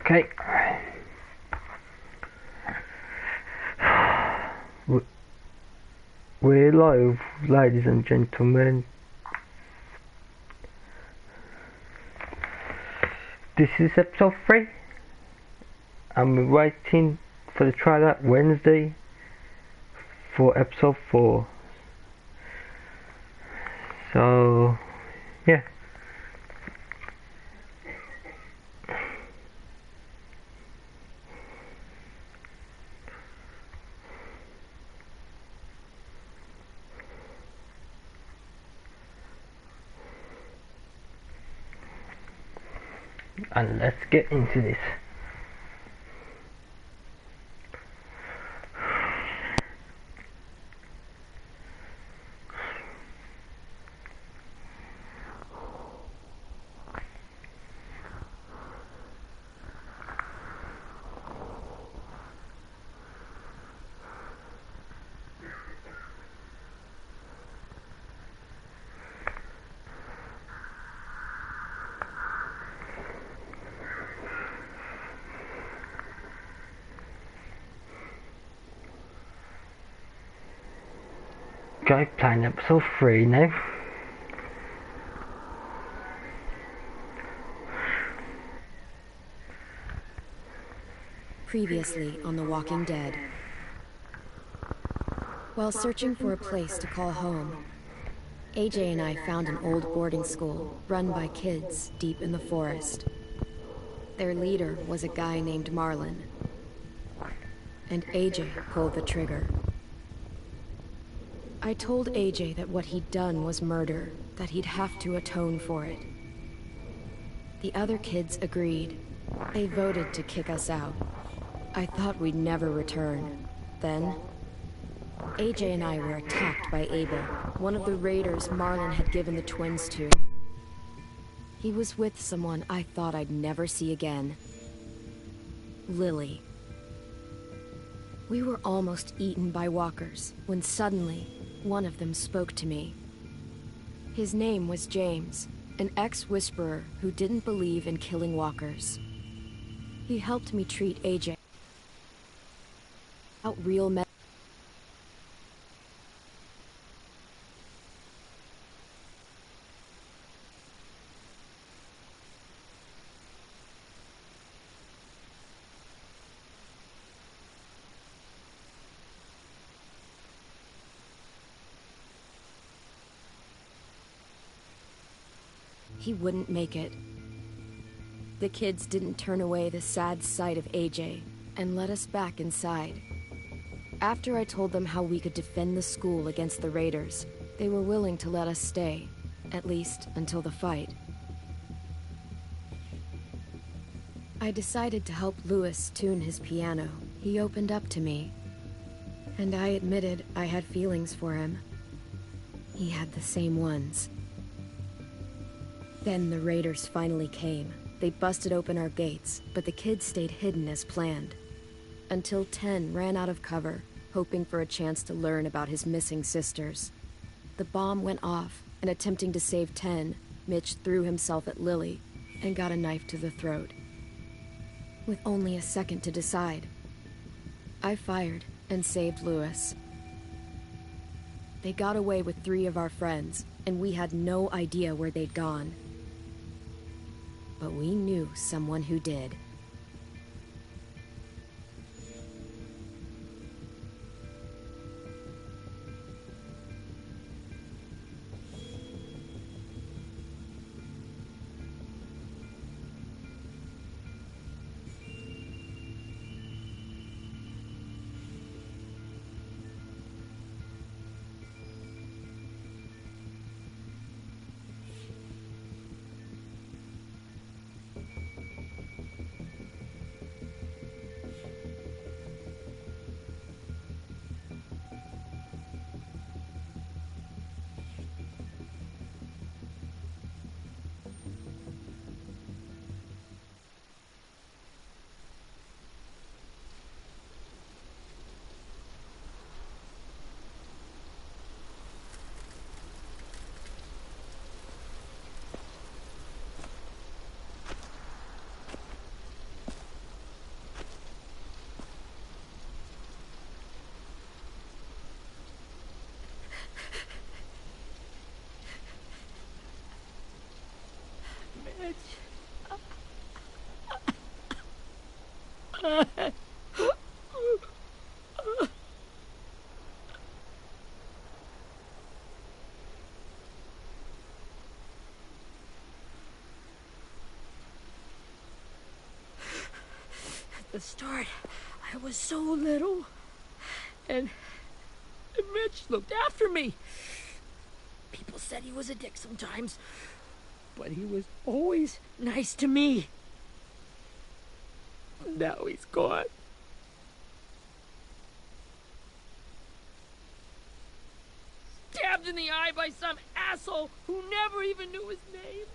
Okay. We're live, ladies and gentlemen. This is episode 3. I'm waiting for the trailer Wednesday for episode 4. So, yeah. And let's get into this. Okay, playing episode 3 now. Previously on The Walking Dead. While searching for a place to call home, AJ and I found an old boarding school run by kids deep in the forest. Their leader was a guy named Marlon, and AJ pulled the trigger. I told AJ that what he'd done was murder, that he'd have to atone for it. The other kids agreed. They voted to kick us out. I thought we'd never return. Then, AJ and I were attacked by Abel, one of the raiders Marlon had given the twins to. He was with someone I thought I'd never see again. Lily. We were almost eaten by walkers, when suddenly, one of them spoke to me. His name was James, an ex-whisperer who didn't believe in killing walkers. He helped me treat AJ. Out real men. He wouldn't make it. The kids didn't turn away the sad sight of AJ and let us back inside. After I told them how we could defend the school against the raiders, they were willing to let us stay, at least until the fight. I decided to help Louis tune his piano. He opened up to me, and I admitted I had feelings for him. He had the same ones. Then the raiders finally came. They busted open our gates, but the kids stayed hidden as planned. Until 10 ran out of cover, hoping for a chance to learn about his missing sisters. The bomb went off, and attempting to save 10, Mitch threw himself at Lily and got a knife to the throat. With only a second to decide, I fired and saved Louis. They got away with 3 of our friends, and we had no idea where they'd gone. But we knew someone who did. At the start, I was so little, and Mitch looked after me. People said he was a dick sometimes, but he was always nice to me. Now he's gone. Stabbed in the eye by some asshole who never even knew his name.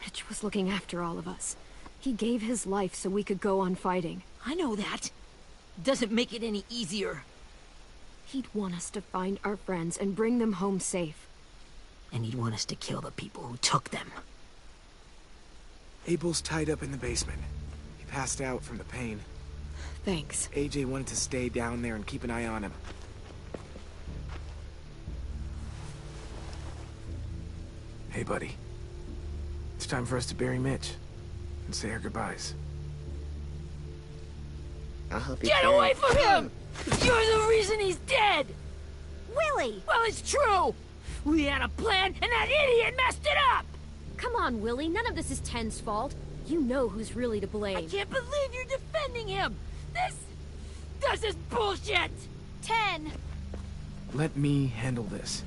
Mitch was looking after all of us. He gave his life so we could go on fighting. I know that. Doesn't make it any easier. He'd want us to find our friends and bring them home safe. And he'd want us to kill the people who took them. Abel's tied up in the basement. He passed out from the pain. Thanks. AJ wanted to stay down there and keep an eye on him. Hey, buddy. It's time for us to bury Mitch and say our goodbyes. I'll help you. Get away from him! You're the reason he's dead! Willie! Well, it's true! We had a plan, and that idiot messed it up! Come on, Willie. None of this is Ten's fault. You know who's really to blame. I can't believe you're defending him! This is bullshit! 10! Let me handle this.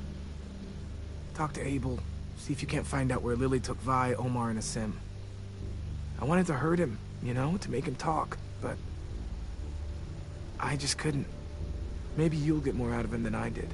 Talk to Abel. See if you can't find out where Lily took Vi, Omar, and Asim. I wanted to hurt him, you know, to make him talk, but I just couldn't. Maybe you'll get more out of him than I did.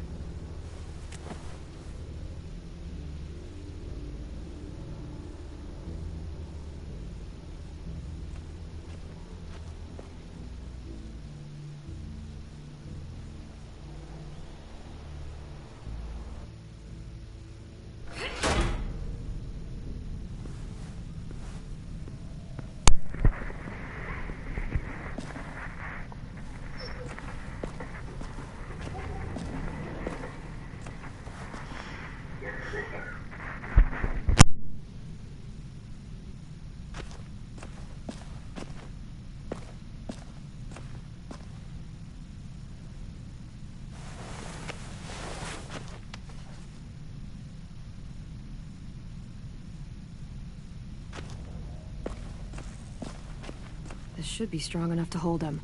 This should be strong enough to hold him.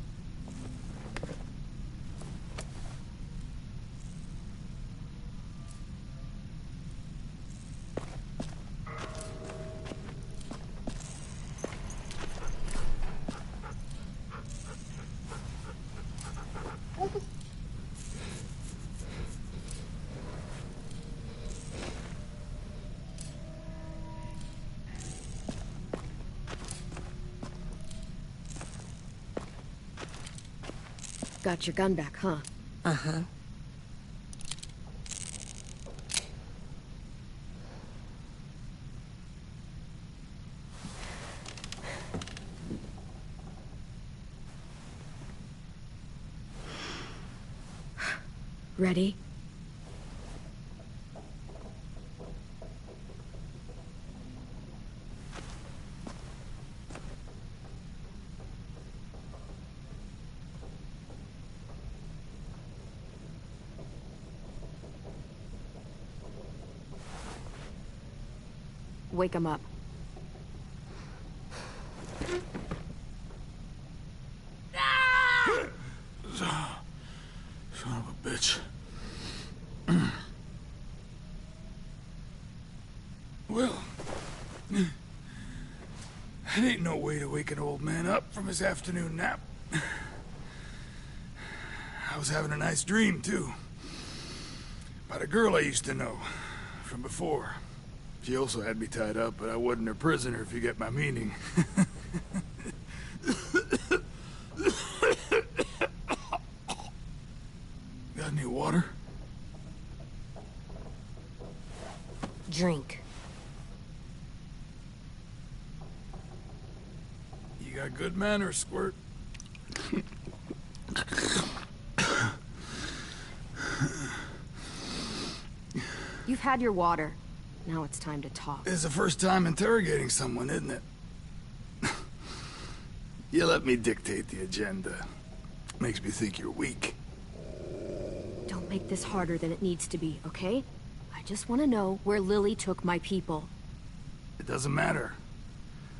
Got your gun back, huh? Uh-huh. Ready? Wake him up. Son of a bitch. Well, it ain't no way to wake an old man up from his afternoon nap. I was having a nice dream, too. About a girl I used to know from before. She also had me tied up, but I wasn't her prisoner, if you get my meaning. Got any water? Drink. You got good manners, Squirt. You've had your water. Now it's time to talk. It's the first time interrogating someone, isn't it? You let me dictate the agenda. Makes me think you're weak. Don't make this harder than it needs to be, okay? I just want to know where Lily took my people. It doesn't matter.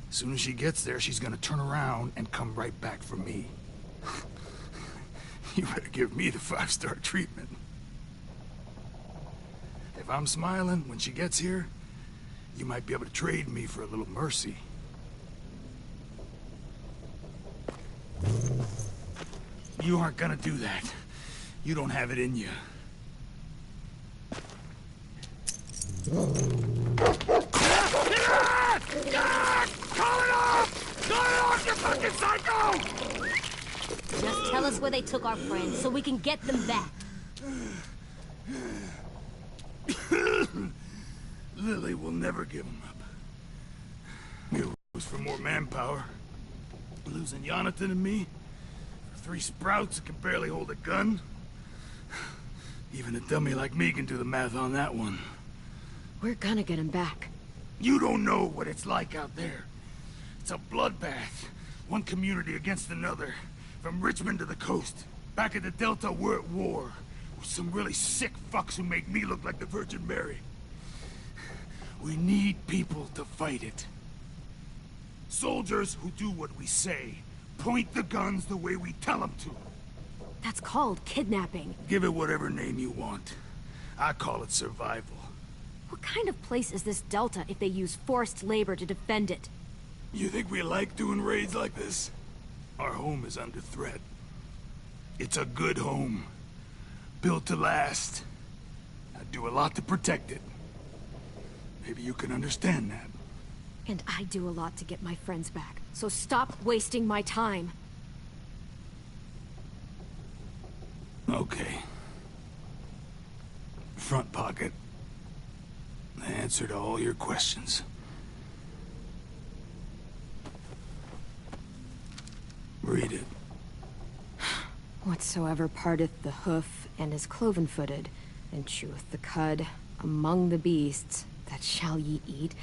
As soon as she gets there, she's gonna turn around and come right back for me. You better give me the 5-star treatment. If I'm smiling when she gets here, you might be able to trade me for a little mercy. You aren't gonna do that. You don't have it in you. Call it off! Call it off, you fucking psycho! Just tell us where they took our friends so we can get them back. Lily will never give him up. It was for more manpower. Losing Jonathan and me. For 3 sprouts that can barely hold a gun. Even a dummy like me can do the math on that one. We're gonna get him back. You don't know what it's like out there. It's a bloodbath. One community against another. From Richmond to the coast. Back at the Delta, we're at war. With some really sick fucks who make me look like the Virgin Mary. We need people to fight it. Soldiers who do what we say. Point the guns the way we tell them to. That's called kidnapping. Give it whatever name you want. I call it survival. What kind of place is this Delta if they use forced labor to defend it? You think we like doing raids like this? Our home is under threat. It's a good home. Built to last. I do a lot to protect it. Maybe you can understand that. And I do a lot to get my friends back. So stop wasting my time. Okay. Front pocket. The answer to all your questions. Read it. Whatsoever parteth the hoof and is cloven-footed, and cheweth the cud among the beasts, that shall ye eat.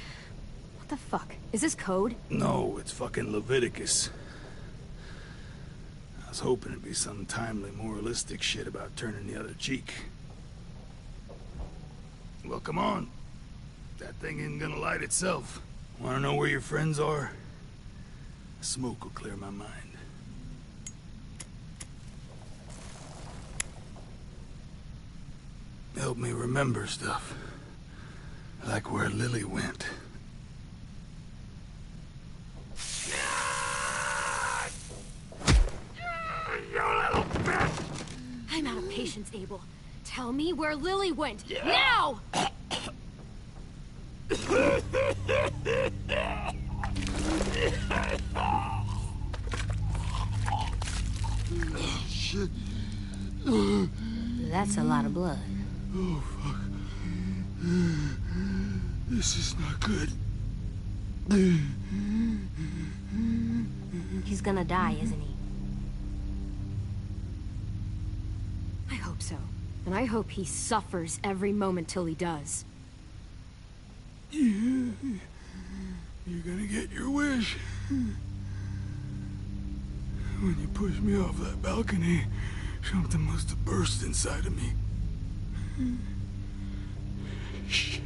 What the fuck? Is this code? No, it's fucking Leviticus. I was hoping it'd be some timely, moralistic shit about turning the other cheek. Well, come on. That thing isn't gonna light itself. Wanna know where your friends are? Smoke will clear my mind. Help me remember stuff. Like where Lily went. You little bitch! I'm out of patience, Abel. Tell me where Lily went. Now! Shit. That's a lot of blood. Oh, fuck. This is not good. He's gonna die, isn't he? I hope so. And I hope he suffers every moment till he does. You're gonna get your wish. When you pushed me off that balcony, something must have burst inside of me. Shit.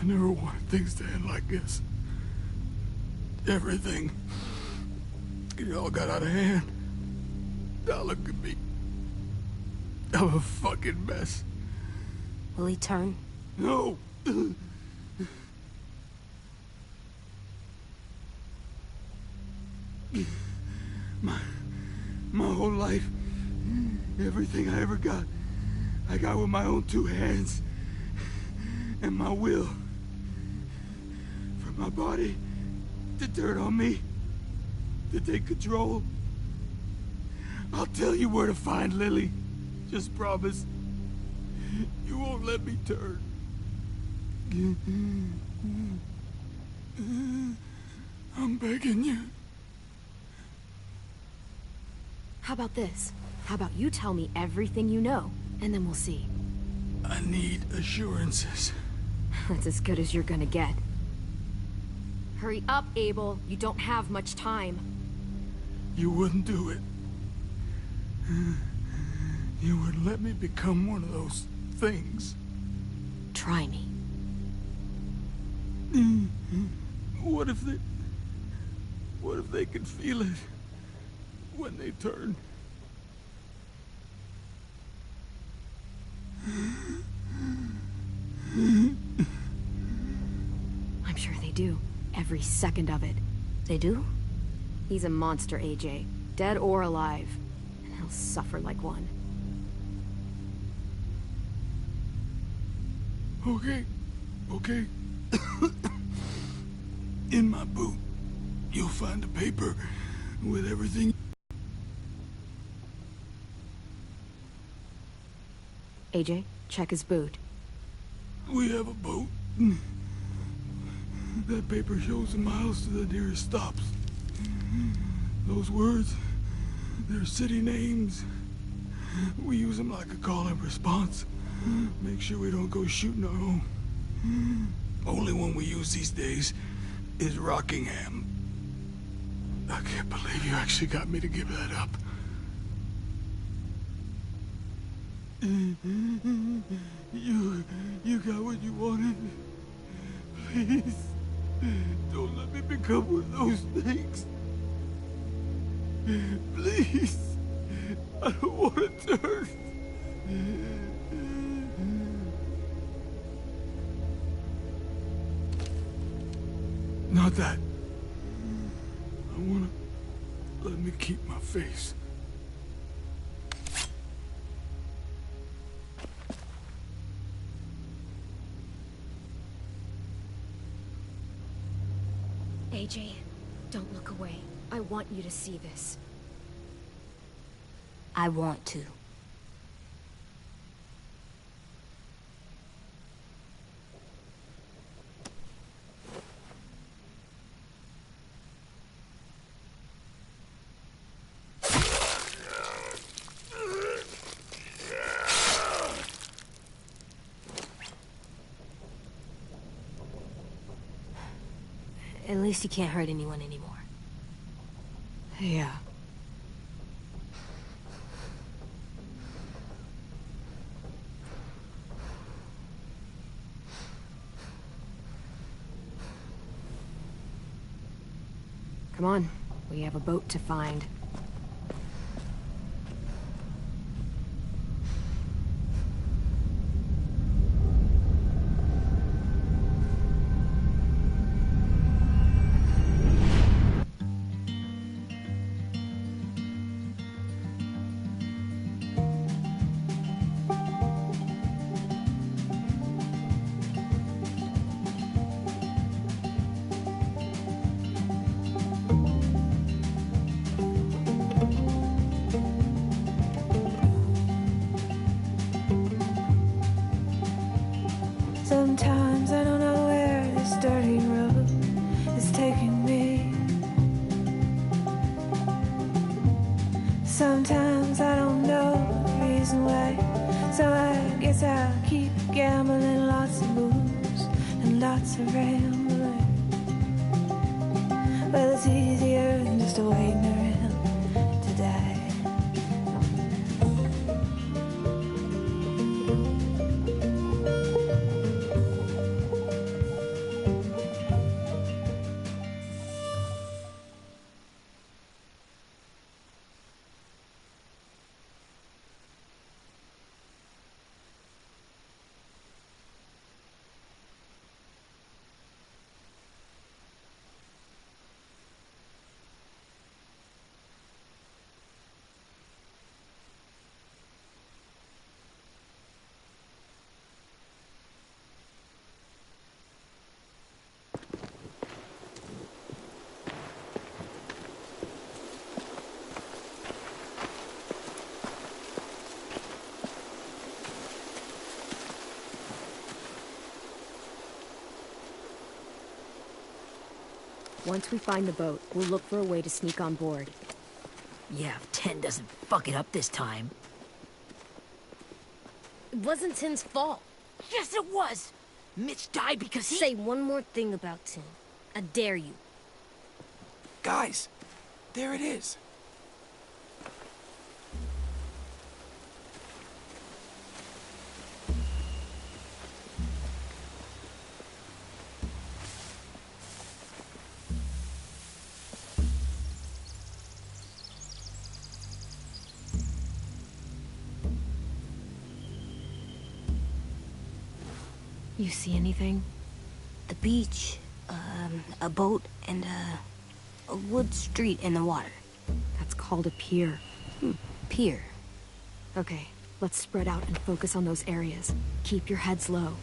I never wanted things to end like this. Everything. It all got out of hand. Now look at me. I'm a fucking mess. Will he turn? No! My whole life, everything I ever got, I got with my own 2 hands. And my will. For my body to turn on me, to take control. I'll tell you where to find Lily. Just promise. You won't let me turn. I'm begging you. How about this? How about you tell me everything you know, and then we'll see. I need assurances. That's as good as you're gonna get. Hurry up, Abel. You don't have much time. You wouldn't do it. You wouldn't let me become one of those things. Try me. What if they can feel it when they turn? I'm sure they do. Every second of it. They do? He's a monster, AJ. Dead or alive. And he'll suffer like one. Okay. In my boot, you'll find a paper with everything. AJ, check his boot. We have a boat. That paper shows the miles to the nearest stops. Those words, they're city names. We use them like a call and response. Make sure we don't go shooting our own. Only one we use these days is Rockingham. I can't believe you actually got me to give that up. You got what you wanted. Please, don't let me become one of those things. Please, I don't want to turn. Not that. I wanna let me keep my face. AJ, don't look away. I want you to see this. I want to. At least you can't hurt anyone anymore. Yeah. Come on, we have a boat to find. Sometimes I don't know where this dirty road is taking me. Sometimes I don't know the reason why. So I guess I'll keep gambling, lots of moves and lots of rambling. Well, it's easier than just waiting around to die. Once we find the boat, we'll look for a way to sneak on board. Yeah, if 10 doesn't fuck it up this time. It wasn't Tin's fault. Yes, it was! Mitch died because he... Say one more thing about Tin. I dare you. Guys, there it is. You see anything? The beach, a boat, and a wood street in the water. That's called a pier. Pier. Okay, let's spread out and focus on those areas. Keep your heads low.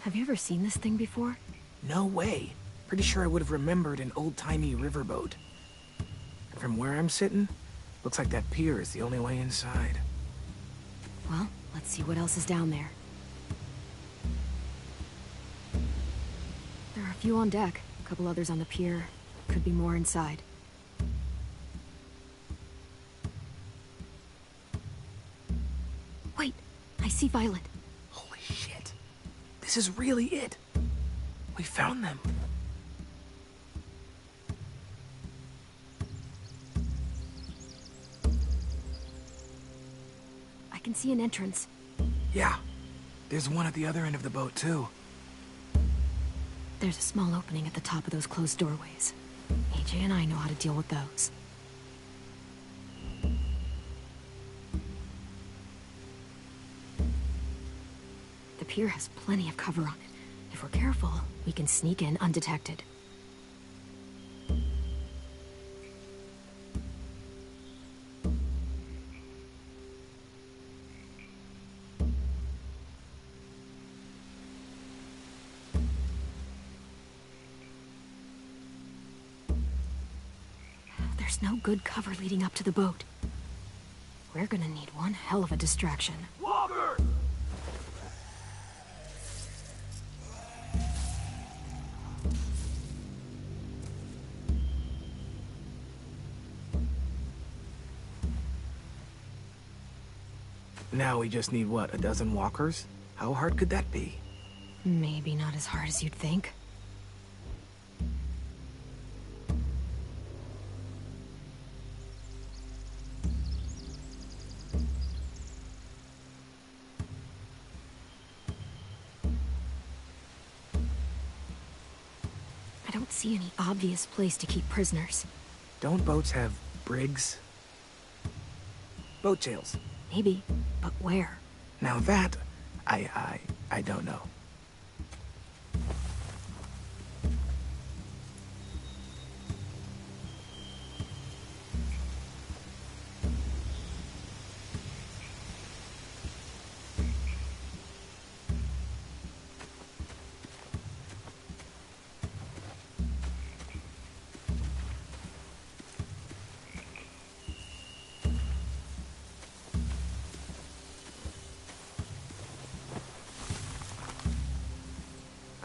Have you ever seen this thing before? No way. Pretty sure I would have remembered an old-timey riverboat. And from where I'm sitting, looks like that pier is the only way inside. Well, let's see what else is down there. There are a few on deck, a couple others on the pier. Could be more inside. Wait, I see Violet. Holy shit. This is really it. We found them. I can see an entrance. Yeah. There's one at the other end of the boat, too. There's a small opening at the top of those closed doorways. AJ and I know how to deal with those. The pier has plenty of cover on it. If we're careful, we can sneak in undetected. There's no good cover leading up to the boat. We're gonna need one hell of a distraction. Walker! Now we just need, what, a dozen walkers? How hard could that be? Maybe not as hard as you'd think. I don't see any obvious place to keep prisoners. Don't boats have brigs? Boat jails. Maybe, but where? Now that, I don't know.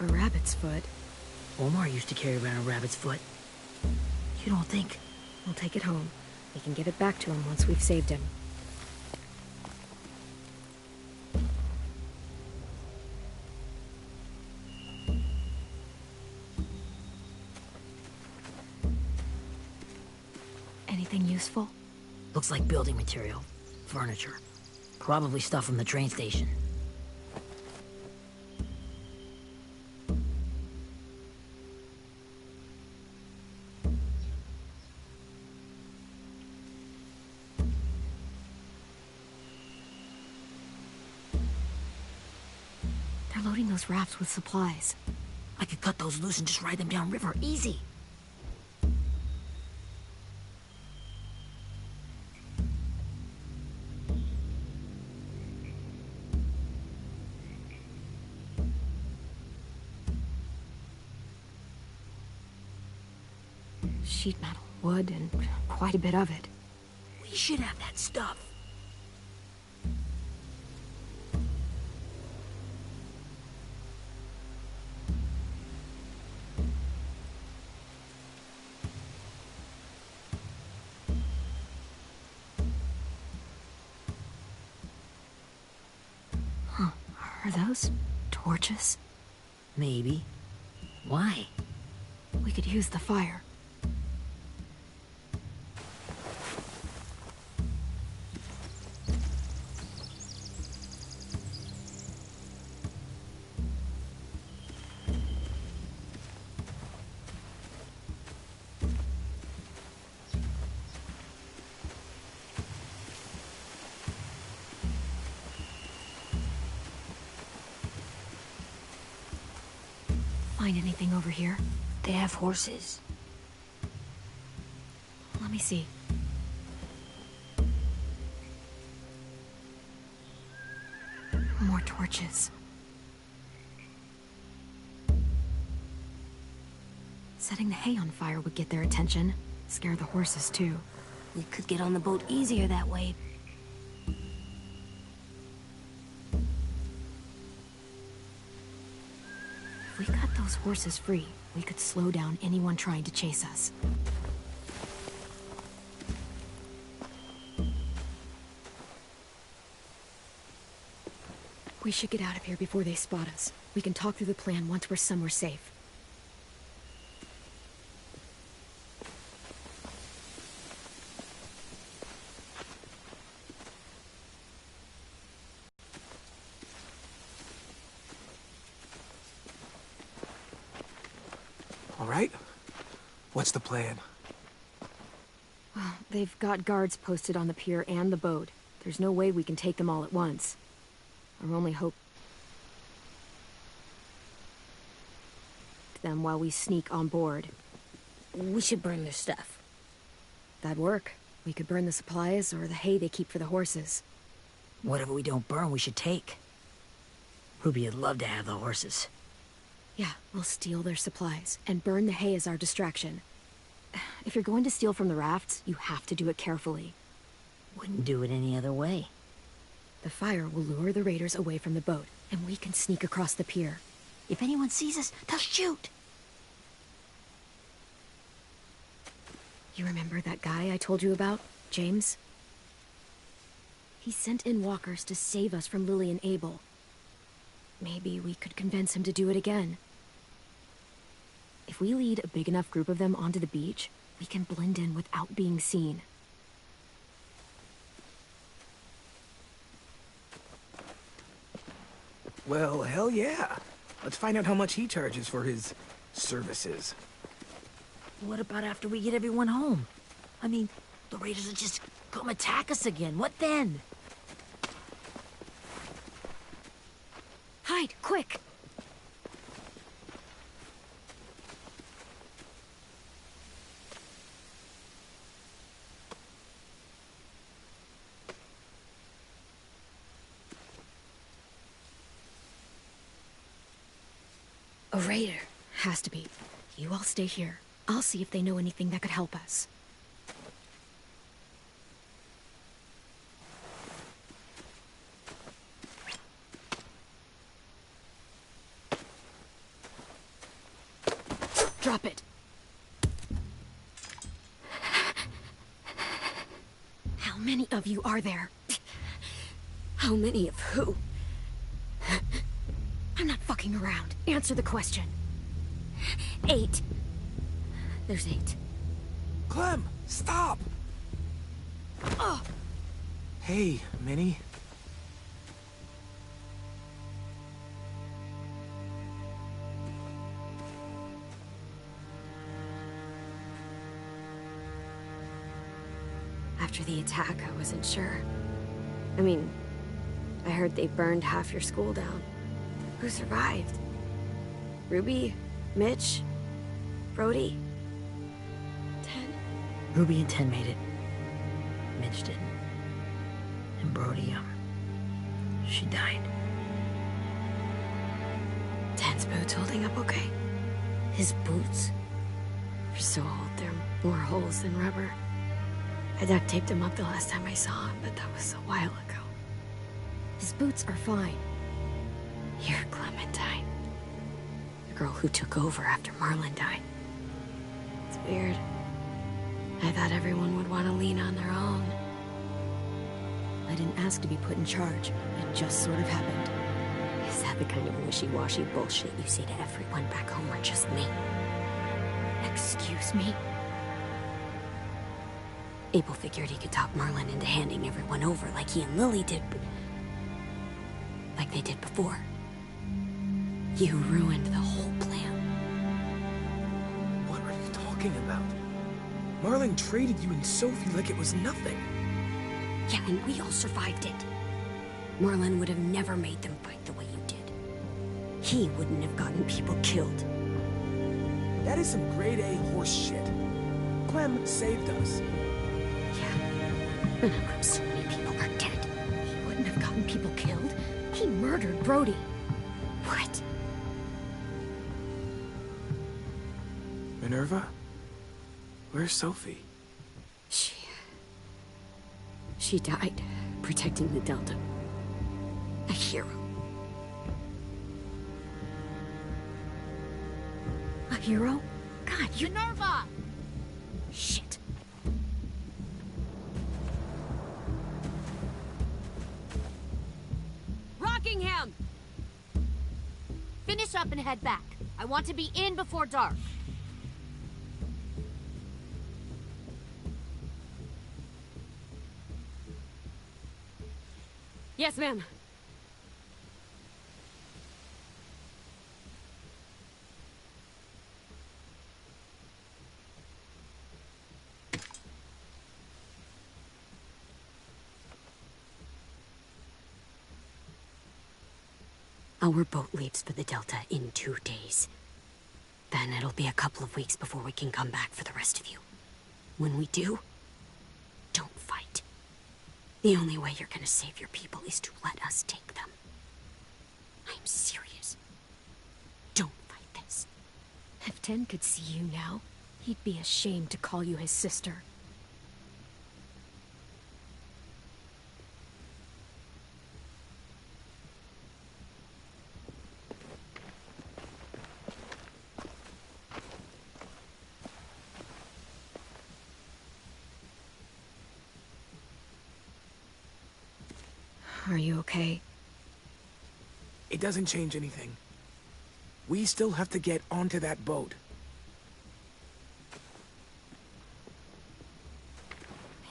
A rabbit's foot. Omar used to carry around a rabbit's foot. You don't think? We'll take it home. We can give it back to him once we've saved him. Anything useful? Looks like building material. Furniture. Probably stuff from the train station. They're loading those rafts with supplies. I could cut those loose and just ride them downriver. Easy. Sheet metal, wood, and quite a bit of it. We should have that stuff. Are those torches? Maybe. Why? We could use the fire. Find anything over here? They have horses. Let me see. More torches. Setting the hay on fire would get their attention. Scare the horses, too. We could get on the boat easier that way. If we cut those horses free, we could slow down anyone trying to chase us. We should get out of here before they spot us. We can talk through the plan once we're somewhere safe. All right? What's the plan? Well, they've got guards posted on the pier and the boat. There's no way we can take them all at once. Our only hope... them while we sneak on board. We should burn their stuff. That'd work. We could burn the supplies or the hay they keep for the horses. Whatever we don't burn, we should take. Ruby would love to have the horses. Yeah, we'll steal their supplies and burn the hay as our distraction. If you're going to steal from the rafts, you have to do it carefully. Wouldn't do it any other way. The fire will lure the raiders away from the boat, and we can sneak across the pier. If anyone sees us, they'll shoot. You remember that guy I told you about, James? He sent in walkers to save us from Lily and Abel. Maybe we could convince him to do it again. If we lead a big enough group of them onto the beach, we can blend in without being seen. Well, hell yeah. Let's find out how much he charges for his services. What about after we get everyone home? I mean, the raiders will just come attack us again. What then? Hide, quick! A raider. Has to be. You all stay here. I'll see if they know anything that could help us. Drop it. How many of you are there? How many of who? I'm not fucking around. Answer the question. 8. There's 8. Clem, stop! Oh! Hey, Minnie. After the attack, I wasn't sure. I mean, I heard they burned half your school down. Who survived? Ruby? Mitch? Brody? 10? Ruby and 10 made it. Mitch didn't. And Brody, she died. 10's boots holding up okay? His boots. They're so old, they're more holes than rubber. I duct taped him up the last time I saw him, but that was a while ago. His boots are fine. You're Clementine. The girl who took over after Marlon died. It's weird. I thought everyone would want to lean on their own. I didn't ask to be put in charge. It just sort of happened. Is that the kind of wishy-washy bullshit you say to everyone back home, or just me? Excuse me? Abel figured he could talk Marlin into handing everyone over like he and Lily did, but... like they did before. You ruined the whole plan. What are you talking about? Marlin traded you and Sophie like it was nothing. Yeah, and we all survived it. Marlin would have never made them fight the way you did. He wouldn't have gotten people killed. That is some grade A horse shit. Clem saved us. Yeah, and how come so many people are dead? He wouldn't have gotten people killed. He murdered Brody. What? Minerva? Where's Sophie? She died protecting the Delta. A hero. A hero? God, you... Minerva! Shit. Rockingham! Finish up and head back. I want to be in before dark. Yes, ma'am. Our boat leaves for the Delta in 2 days. Then it'll be a couple of weeks before we can come back for the rest of you. When we do, don't fight. The only way you're gonna save your people is to let us take them. I'm serious. Don't fight this. If Ten could see you now, he'd be ashamed to call you his sister. Are you okay? It doesn't change anything. We still have to get onto that boat.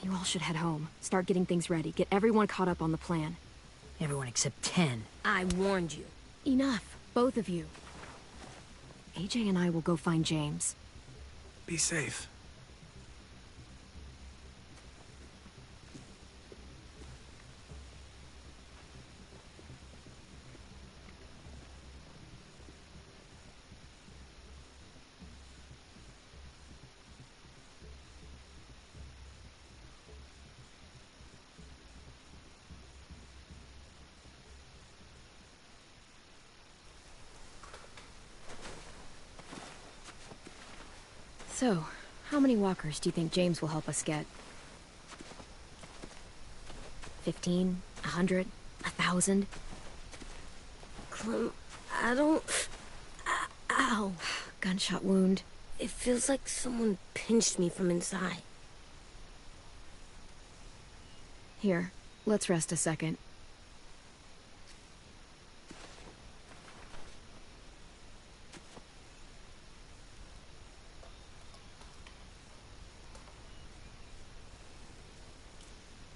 You all should head home. Start getting things ready. Get everyone caught up on the plan. Everyone except 10. I warned you. Enough, both of you. AJ and I will go find James. Be safe. So, how many walkers do you think James will help us get? 15? 100? 1,000? Clem, I don't... Ow. Gunshot wound. It feels like someone pinched me from inside. Here, let's rest a second.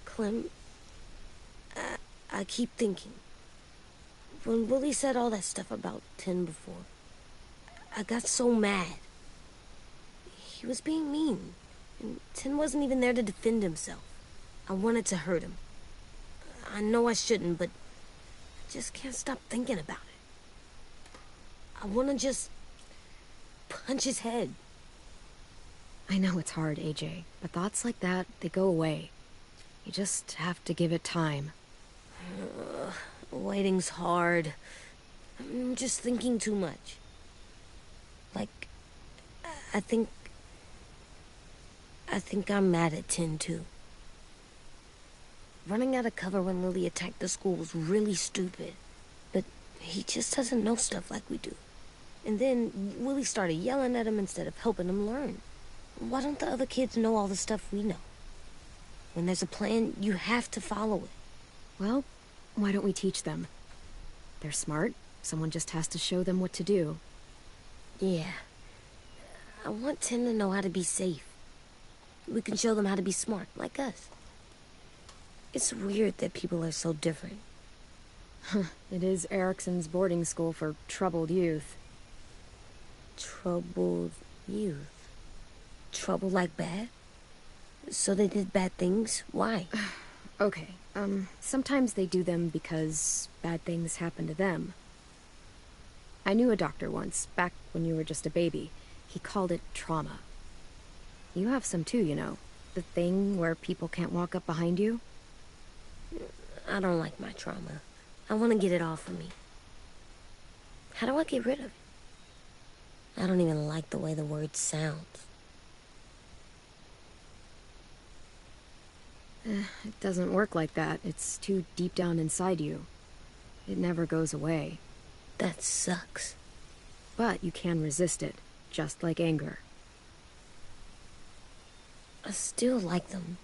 Clem, I keep thinking. When Willie said all that stuff about 10 before, I got so mad. He was being mean, and 10 wasn't even there to defend himself. I wanted to hurt him. I know I shouldn't, but I just can't stop thinking about it. I want to just punch his head. I know it's hard, AJ, but thoughts like that, they go away. You just have to give it time. Waiting's hard. I'm just thinking too much. Like, I think I'm mad at 10 too. Running out of cover when Lily attacked the school was really stupid. But he just doesn't know stuff like we do. And then Willie started yelling at him instead of helping him learn. Why don't the other kids know all the stuff we know? When there's a plan, you have to follow it. Well, why don't we teach them? They're smart. Someone just has to show them what to do. Yeah. I want Tim to know how to be safe. We can show them how to be smart, like us. It's weird that people are so different. It is Erickson's boarding school for troubled youth. Troubled youth? Trouble like bad? So they did bad things? Why? Okay, sometimes they do them because bad things happen to them. I knew a doctor once, back when you were just a baby. He called it trauma. You have some too, you know. The thing where people can't walk up behind you. I don't like my trauma. I want to get it off of me. How do I get rid of it? I don't even like the way the word sounds. It doesn't work like that. It's too deep down inside you. It never goes away. That sucks. But you can resist it, just like anger. I still like them.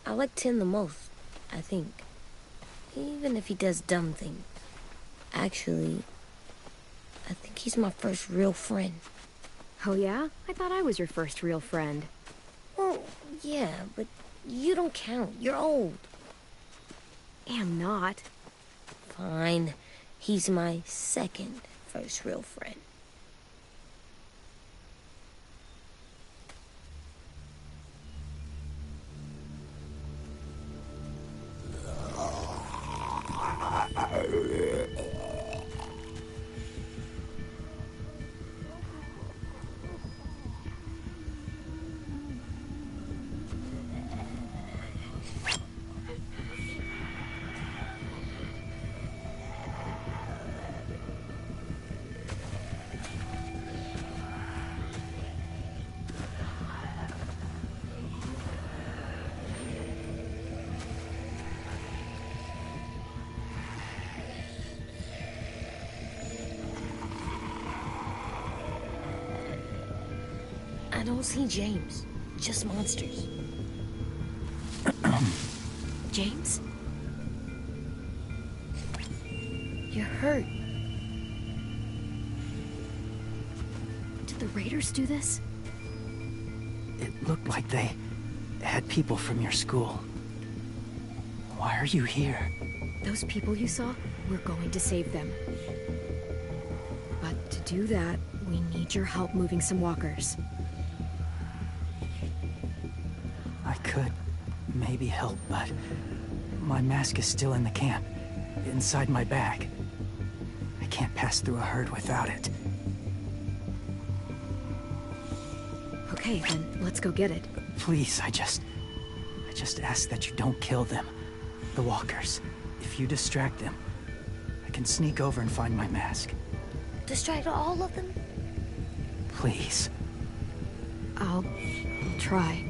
I like Tim the most, I think. Even if he does dumb things. Actually, I think he's my first real friend. Oh yeah? I thought I was your first real friend. Well, yeah, but you don't count. You're old. Am not. Fine. He's my second first real friend. I don't see James. Just monsters. James? You're hurt. Did the raiders do this? It looked like they had people from your school. Why are you here? Those people you saw? We're going to save them. But to do that, we need your help moving some walkers. I could maybe help, but my mask is still in the camp, inside my bag. I can't pass through a herd without it. Okay, then let's go get it. Please, I just ask that you don't kill them. The walkers. If you distract them, I can sneak over and find my mask. Distract all of them? Please. I'll try.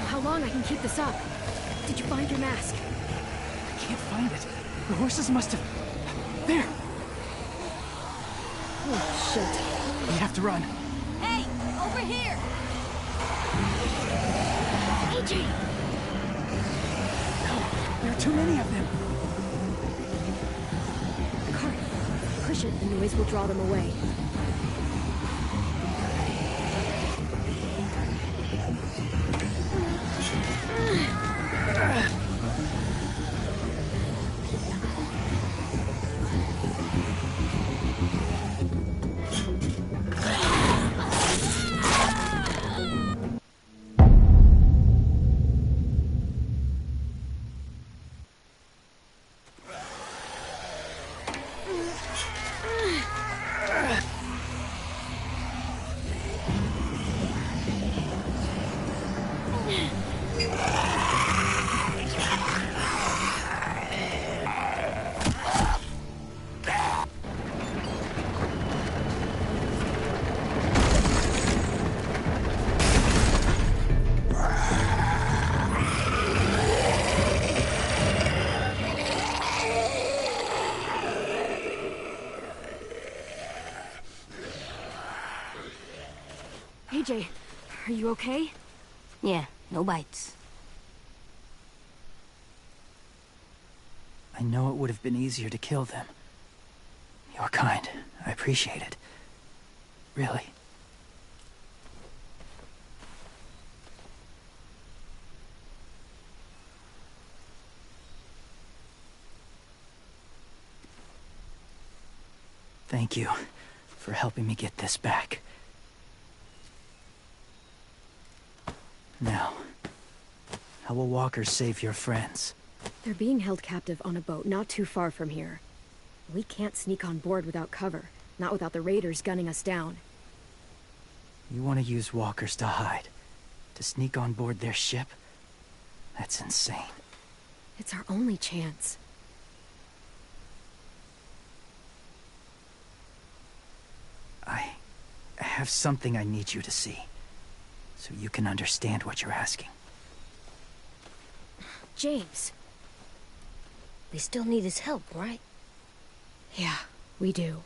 How long I can keep this up? Did you find your mask? I can't find it. The horses must have... There! Oh, shit. We have to run. Hey, over here! AJ! There are too many of them. Cart, push it. The noise will draw them away. AJ, are you okay? Yeah, no bites. I know it would have been easier to kill them. You're kind. I appreciate it. Really. Thank you for helping me get this back. Now, how will walkers save your friends? They're being held captive on a boat not too far from here. We can't sneak on board without cover, not without the raiders gunning us down. You want to use walkers to hide? To sneak on board their ship? That's insane. It's our only chance. I have something I need you to see, so you can understand what you're asking. James. They still need his help, right? Yeah, we do.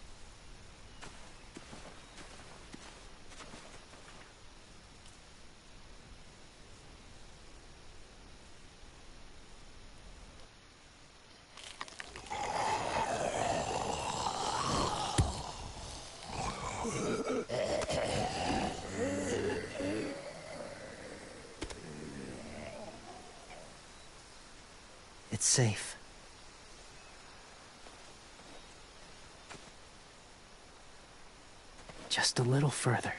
It's safe. Just a little further.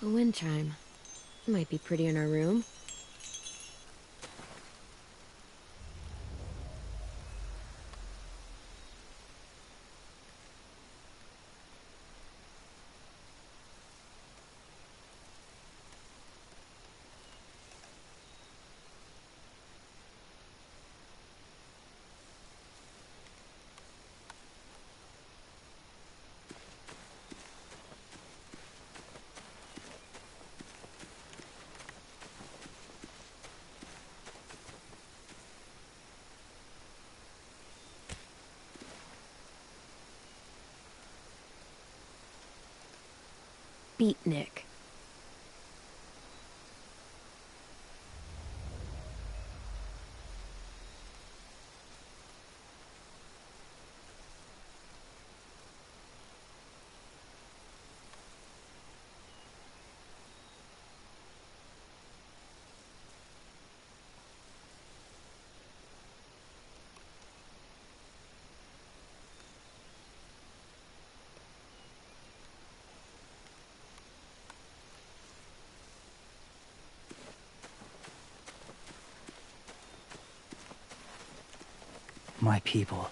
A wind chime. Might be pretty in our room. Beatnik. My people,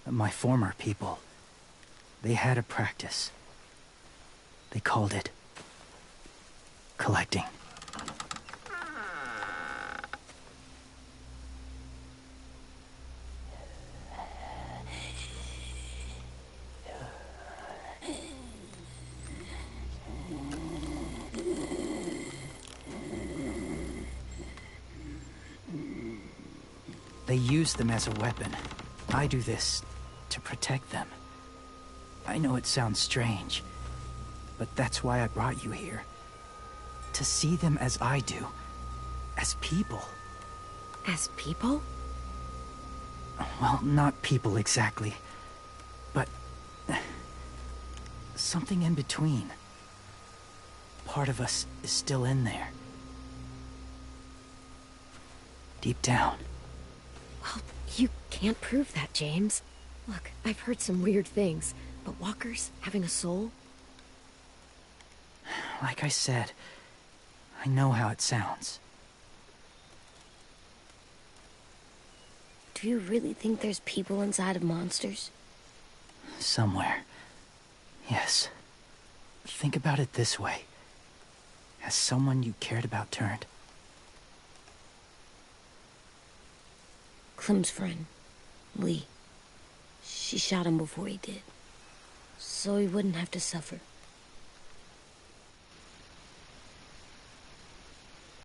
my former people, They had a practice. They called it collecting. They use them as a weapon. I do this to protect them. I know it sounds strange, but that's why I brought you here. To see them as I do. As people. As people? Well, not people exactly, but something in between. Part of us is still in there. Deep down. Well, you can't prove that, James. Look, I've heard some weird things, but walkers having a soul? Like I said, I know how it sounds. Do you really think there's people inside of monsters? Somewhere. Yes. Think about it this way. Has someone you cared about turned? Clem's friend, Lee. She shot him before he did, so he wouldn't have to suffer.